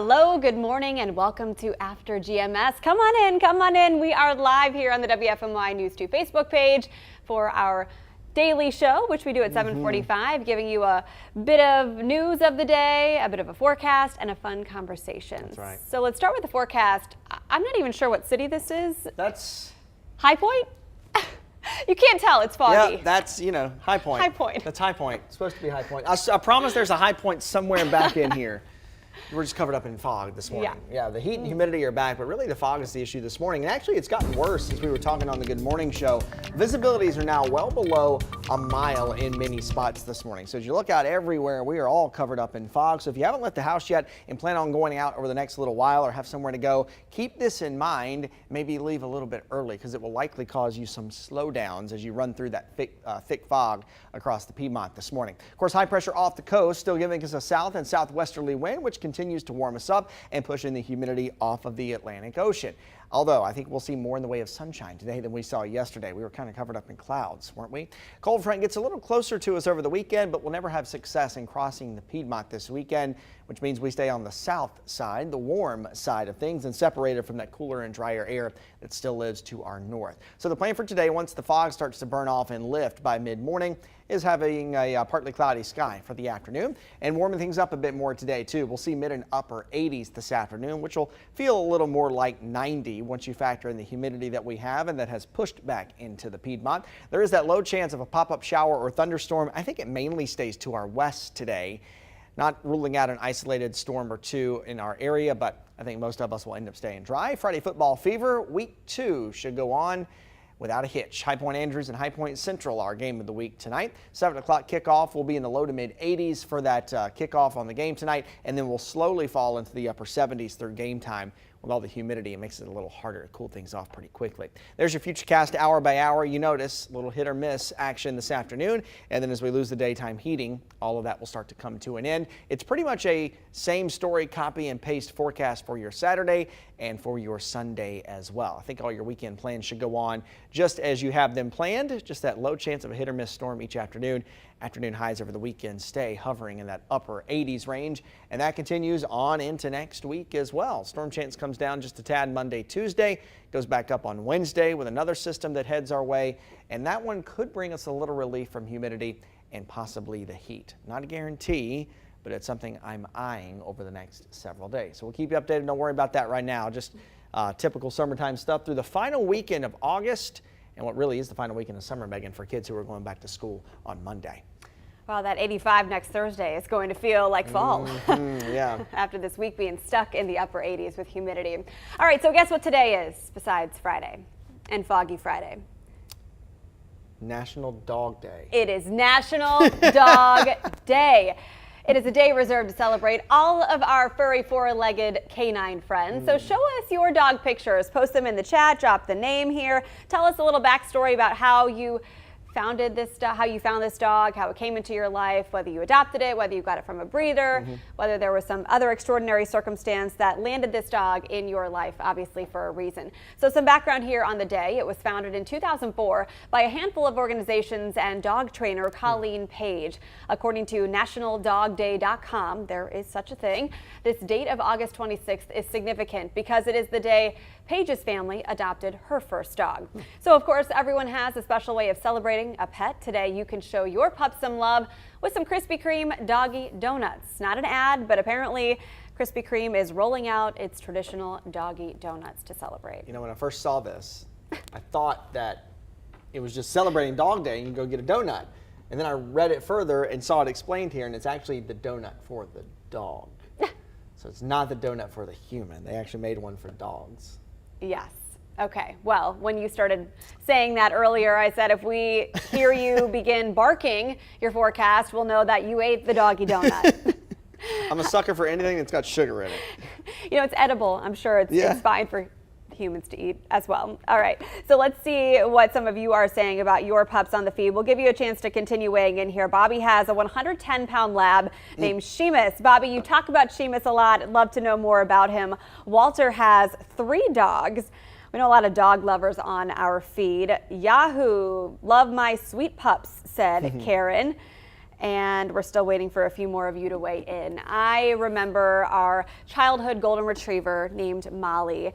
Hello, good morning, and welcome to After GMS. Come on in, come on in. We are live here on the WFMY News 2 Facebook page for our daily show, which we do at 7:45, giving you a bit of news of the day, a bit of a forecast, and a fun conversation. That's right. So let's start with the forecast. I'm not even sure what city this is. That's High Point? You can't tell, it's foggy. Yeah, that's, High Point. High Point. That's High Point. It's supposed to be High Point. I promise there's a high point somewhere back in here. We're just covered up in fog this morning. Yeah, the heat and humidity are back, but really the fog is the issue this morning. And actually, it's gotten worse since we were talking on the Good Morning Show. Visibilities are now well below a mile in many spots this morning. So as you look out everywhere, we are all covered up in fog. So if you haven't left the house yet and plan on going out over the next little while or have somewhere to go, keep this in mind. Maybe leave a little bit early because it will likely cause you some slowdowns as you run through that thick fog across the Piedmont this morning. Of course, high pressure off the coast still giving us a south and southwesterly wind, which continues to warm us up and pushing the humidity off of the Atlantic Ocean. Although I think we'll see more in the way of sunshine today than we saw yesterday. We were kind of covered up in clouds, weren't we? Cold front gets a little closer to us over the weekend, but we'll never have success in crossing the Piedmont this weekend, which means we stay on the south side, the warm side of things, and separated from that cooler and drier air that still lives to our north. So the plan for today, once the fog starts to burn off and lift by mid-morning, is having a partly cloudy sky for the afternoon and warming things up a bit more today too. We'll see mid and upper 80s this afternoon, which will feel a little more like 90 once you factor in the humidity that we have and that has pushed back into the Piedmont. There is that low chance of a pop-up shower or thunderstorm. I think it mainly stays to our west today. Not ruling out an isolated storm or two in our area, but I think most of us will end up staying dry. Friday football fever, week 2 should go on without a hitch. High Point Andrews and High Point Central, our game of the week tonight. 7 o'clock kickoff will be in the low to mid 80s for that kickoff on the game tonight, and then we'll slowly fall into the upper 70s through game time. With all the humidity, it makes it a little harder to cool things off pretty quickly. There's your Futurecast hour by hour. You notice a little hit or miss action this afternoon, and then as we lose the daytime heating, all of that will start to come to an end. It's pretty much a same story, copy and paste forecast for your Saturday and for your Sunday as well. I think all your weekend plans should go on just as you have them planned. Just that low chance of a hit or miss storm each afternoon. Afternoon highs over the weekend stay hovering in that upper 80s range, and that continues on into next week as well. Storm chance comes down just a tad Monday, Tuesday, goes back up on Wednesday with another system that heads our way, and that one could bring us a little relief from humidity and possibly the heat. Not a guarantee, but it's something I'm eyeing over the next several days. So we'll keep you updated. Don't worry about that right now. Just typical summertime stuff through the final weekend of August and what really is the final weekend of summer, Megan, for kids who are going back to school on Monday. Well, that 85 next Thursday is going to feel like fall. Yeah. After this week being stuck in the upper 80s with humidity. All right, so guess what today is besides Friday and Foggy Friday? National Dog Day. It is National Dog Day. It is a day reserved to celebrate all of our furry four-legged canine friends. So show us your dog pictures. Post them in the chat. Drop the name here. Tell us a little backstory about how you found this dog, how it came into your life, whether you adopted it, whether you got it from a breeder, whether there was some other extraordinary circumstance that landed this dog in your life, obviously for a reason. So some background here on the day. It was founded in 2004 by a handful of organizations and dog trainer Colleen Page. According to nationaldogday.com, there is such a thing. This date of August 26th is significant because it is the day Page's family adopted her first dog. So of course, everyone has a special way of celebrating a pet. Today, you can show your pup some love with some Krispy Kreme Doggy donuts. Not an ad, but apparently Krispy Kreme is rolling out its traditional Doggy donuts to celebrate. You know, when I first saw this, I thought that it was just celebrating Dog Day and you can go get a donut. And then I read it further and saw it explained here, and it's actually the donut for the dog. So it's not the donut for the human. They actually made one for dogs. Yes. Okay. Well, when you started saying that earlier, I said if we hear you begin barking your forecast, we'll know that you ate the Doggy donut. I'm a sucker for anything that's got sugar in it. You know, it's edible. I'm sure it's fine for humans to eat as well. All right, so let's see what some of you are saying about your pups on the feed. We'll give you a chance to continue weighing in here. Bobby has a 110-pound lab named Seamus. Bobby, you talk about Seamus a lot. I'd love to know more about him. Walter has 3 dogs. We know a lot of dog lovers on our feed. Yahoo, love my sweet pups, said Karen. and we're still waiting for a few more of you to weigh in. I remember our childhood golden retriever named Molly.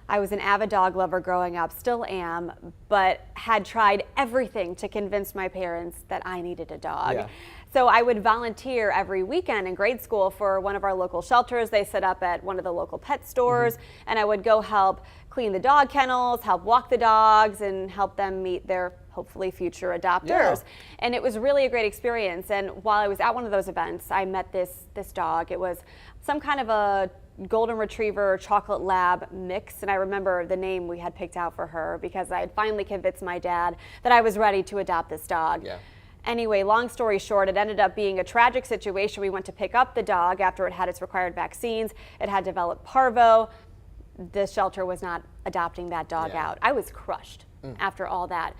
I was an avid dog lover growing up, still am, but had tried everything to convince my parents that I needed a dog. Yeah. So I would volunteer every weekend in grade school for one of our local shelters. They set up at one of the local pet stores, and I would go help clean the dog kennels, help walk the dogs, and help them meet their hopefully future adopters. Yeah. And it was really a great experience. And while I was at one of those events, I met this dog. It was some kind of a golden retriever chocolate lab mix, and I remember the name we had picked out for her because I had finally convinced my dad that I was ready to adopt this dog. Yeah. Anyway, long story short, it ended up being a tragic situation. We went to pick up the dog after it had its required vaccines. It had developed parvo. The shelter was not adopting that dog out. I was crushed after all that.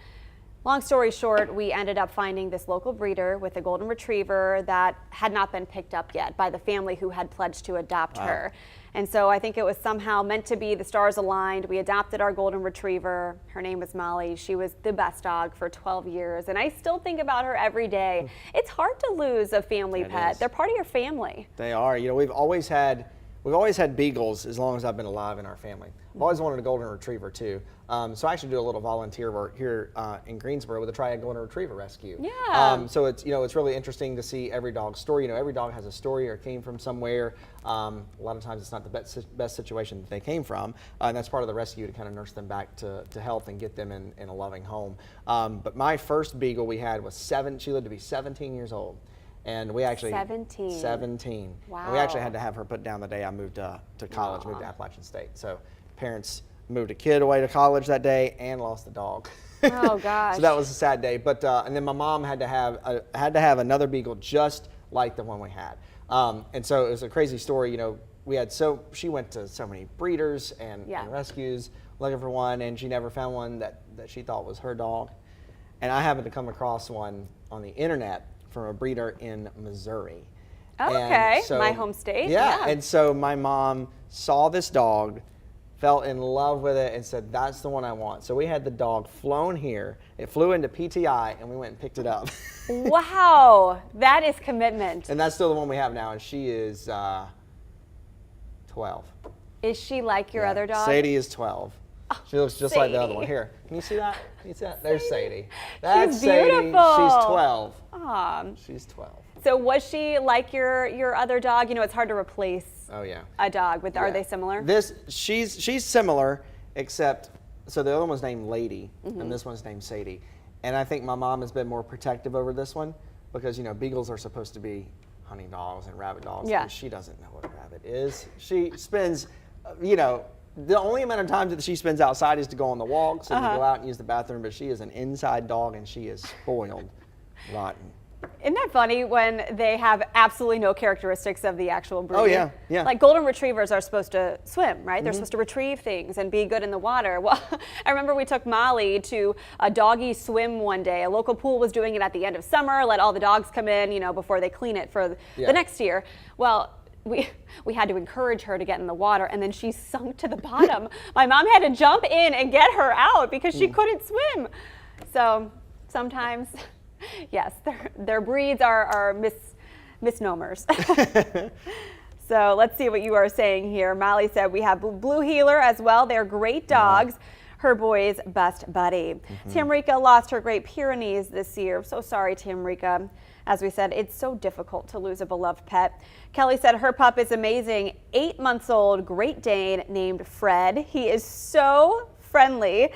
Long story short, we ended up finding this local breeder with a golden retriever that had not been picked up yet by the family who had pledged to adopt her. And so I think it was somehow meant to be, the stars aligned. We adopted our golden retriever. Her name was Molly. She was the best dog for 12 years. And I still think about her every day. It's hard to lose a family pet. They're part of your family. They are. You know, we've always had beagles as long as I've been alive in our family. I've always wanted a golden retriever too. So I actually do a little volunteer work here in Greensboro with a Triad Golden Retriever Rescue. Yeah. So it's, you know, it's really interesting to see every dog's story. You know, every dog has a story or came from somewhere. A lot of times it's not the best situation that they came from, and that's part of the rescue, to kind of nurse them back to health and get them in a loving home. But my first beagle we had was she lived to be 17 years old. And we actually 17. Wow. And we actually had to have her put down the day I moved to college, moved to Appalachian State. So parents moved a kid away to college that day and lost the dog. Oh gosh. So that was a sad day. But and then my mom had to have another beagle just like the one we had. And so it was a crazy story. You know, she went to so many breeders and rescues looking for one, and she never found one that she thought was her dog. And I happened to come across one on the internet from a breeder in Missouri. Okay, my home state. Yeah, and so my mom saw this dog, fell in love with it, and said, that's the one I want. So we had the dog flown here. It flew into PTI, and we went and picked it up. Wow, that is commitment. And that's still the one we have now, and she is 12. Is she like your other dog? Sadie is 12. She looks just like the other one. Here, can you see that? Can you see that? There's Sadie. That's She's beautiful. Sadie. She's 12. Aww. She's 12. So was she like your other dog? You know, it's hard to replace a dog with. Are they similar? She's similar, except so the other one's named Lady, and this one's named Sadie. And I think my mom has been more protective over this one because, you know, beagles are supposed to be hunting dogs and rabbit dogs. Yeah. And she doesn't know what a rabbit is. She spends, you know, the only amount of time that she spends outside is to go on the walks and to go out and use the bathroom, but she is an inside dog and she is spoiled rotten. Isn't that funny when they have absolutely no characteristics of the actual breed? Oh, yeah, yeah. Like golden retrievers are supposed to swim, right? They're supposed to retrieve things and be good in the water. Well, I remember we took Molly to a doggy swim one day. A local pool was doing it at the end of summer, let all the dogs come in, you know, before they clean it for the next year. Well, we had to encourage her to get in the water, and then she sunk to the bottom. My mom had to jump in and get her out because she couldn't swim. So sometimes, yes, their breeds are misnomers. So let's see what you are saying here. Molly said we have Blue Heeler as well. They're great dogs. Her boy's best buddy. Tamrika lost her Great Pyrenees this year. So sorry, Tamrika. As we said, it's so difficult to lose a beloved pet. Kelly said her pup is amazing. 8 months old Great Dane named Fred. He is so friendly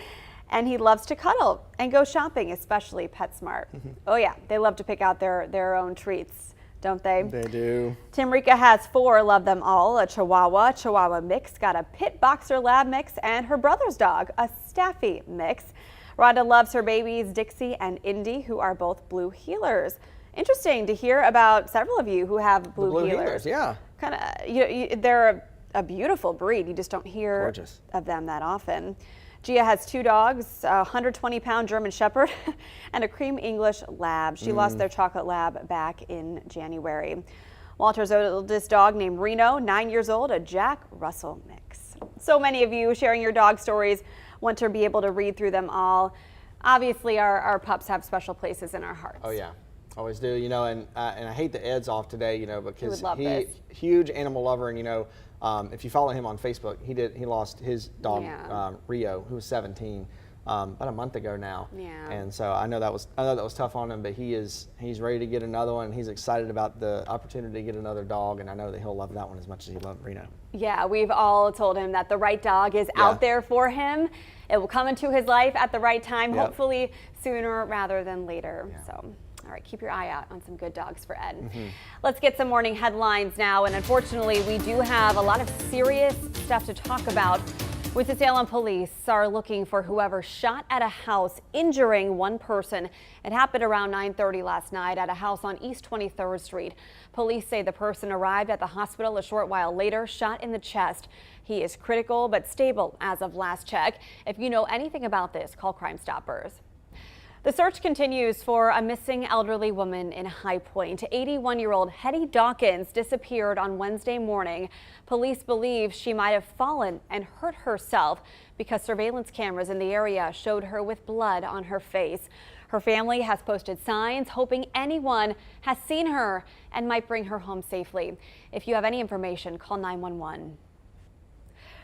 and he loves to cuddle and go shopping, especially PetSmart. Oh yeah, they love to pick out their own treats, don't they? They do. Tamrika has 4, love them all. A Chihuahua mix, got a Pit Boxer Lab mix, and her brother's dog, a Staffy mix. Rhonda loves her babies, Dixie and Indy, who are both Blue Heelers. Interesting to hear about several of you who have Blue Heelers. Yeah. Kind of, they're a beautiful breed. You just don't hear of them that often. Gia has 2 dogs, a 120-pound German Shepherd and a Cream English Lab. She lost their chocolate lab back in January. Walter's oldest dog named Reno, 9 years old, a Jack Russell mix. So many of you sharing your dog stories. Want to be able to read through them all. Obviously, our pups have special places in our hearts. Oh yeah. Always do, you know, and I hate the Ed's off today, you know, because would love this. Huge animal lover, and you know, if you follow him on Facebook, he lost his dog Rio, who was 17, about a month ago now. Yeah. And so I know that was tough on him, but he's ready to get another one. He's excited about the opportunity to get another dog, and I know that he'll love that one as much as he loved Reno. Yeah, we've all told him that the right dog is out there for him. It will come into his life at the right time, hopefully sooner rather than later. Yeah. So. All right, keep your eye out on some good dogs for Ed. Let's get some morning headlines now. And unfortunately, we do have a lot of serious stuff to talk about. Winston-Salem police are looking for whoever shot at a house, injuring one person. It happened around 9:30 last night at a house on East 23rd Street. Police say the person arrived at the hospital a short while later, shot in the chest. He is critical but stable as of last check. If you know anything about this, call Crime Stoppers. The search continues for a missing elderly woman in High Point. 81-year-old Hetty Dawkins disappeared on Wednesday morning. Police believe she might have fallen and hurt herself because surveillance cameras in the area showed her with blood on her face. Her family has posted signs hoping anyone has seen her and might bring her home safely. If you have any information, call 911.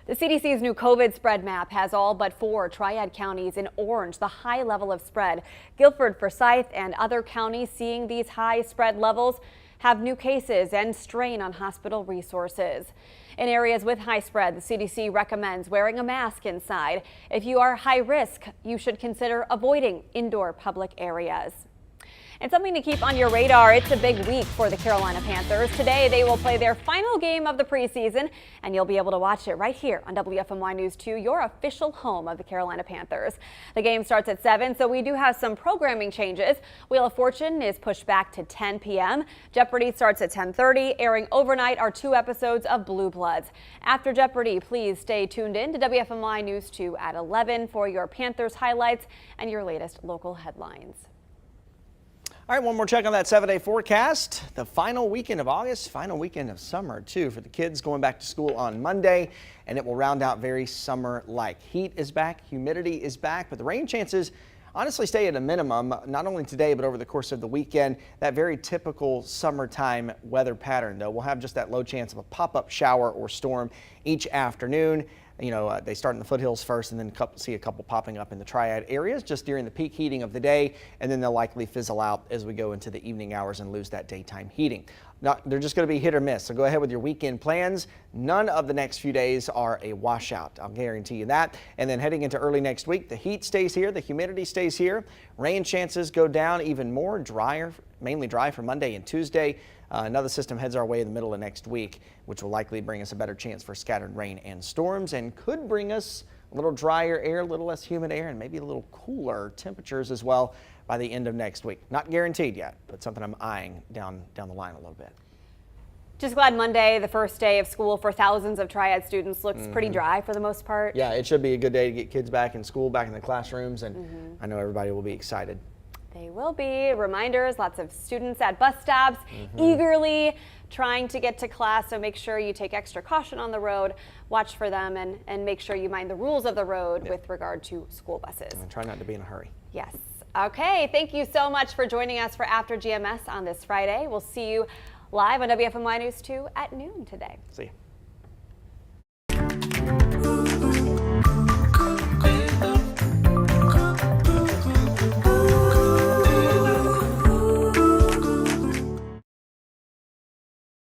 The CDC's new COVID spread map has all but 4 triad counties in orange, the high level of spread. Guilford, Forsyth, and other counties seeing these high spread levels have new cases and strain on hospital resources. In areas with high spread, the CDC recommends wearing a mask inside. If you are high risk, you should consider avoiding indoor public areas. And something to keep on your radar, it's a big week for the Carolina Panthers. Today, they will play their final game of the preseason, and you'll be able to watch it right here on WFMY News 2, your official home of the Carolina Panthers. The game starts at 7, so we do have some programming changes. Wheel of Fortune is pushed back to 10 p.m. Jeopardy starts at 10:30. Airing overnight are 2 episodes of Blue Bloods. After Jeopardy, please stay tuned in to WFMY News 2 at 11 for your Panthers highlights and your latest local headlines. All right, one more check on that 7-day forecast. The final weekend of August, final weekend of summer too for the kids going back to school on Monday, and it will round out very summer-like. Heat is back, humidity is back, but the rain chances honestly stay at a minimum, not only today but over the course of the weekend. That very typical summertime weather pattern though. We'll have just that low chance of a pop-up shower or storm each afternoon. You know, they start in the foothills first and then see a couple popping up in the triad areas just during the peak heating of the day, and then they'll likely fizzle out as we go into the evening hours and lose that daytime heating. They're just going to be hit or miss, so go ahead with your weekend plans. None of the next few days are a washout, I'll guarantee you that. And then heading into early next week, the heat stays here, the humidity stays here. Rain chances go down even more, drier, mainly dry for Monday and Tuesday. Another system heads our way in the middle of next week, which will likely bring us a better chance for scattered rain and storms, and could bring us a little drier air, a little less humid air, and maybe a little cooler temperatures as well by the end of next week. Not guaranteed yet, but something I'm eyeing down the line a little bit. Just glad Monday, the first day of school for thousands of triad students, looks pretty dry for the most part. Yeah, it should be a good day to get kids back in school, back in the classrooms, and I know everybody will be excited. They will be. Reminders, lots of students at bus stops eagerly trying to get to class, so make sure you take extra caution on the road, watch for them, and make sure you mind the rules of the road with regard to school buses. And try not to be in a hurry. Yes. Okay, thank you so much for joining us for After GMS on this Friday. We'll see you live on WFMY News 2 at noon today. See you.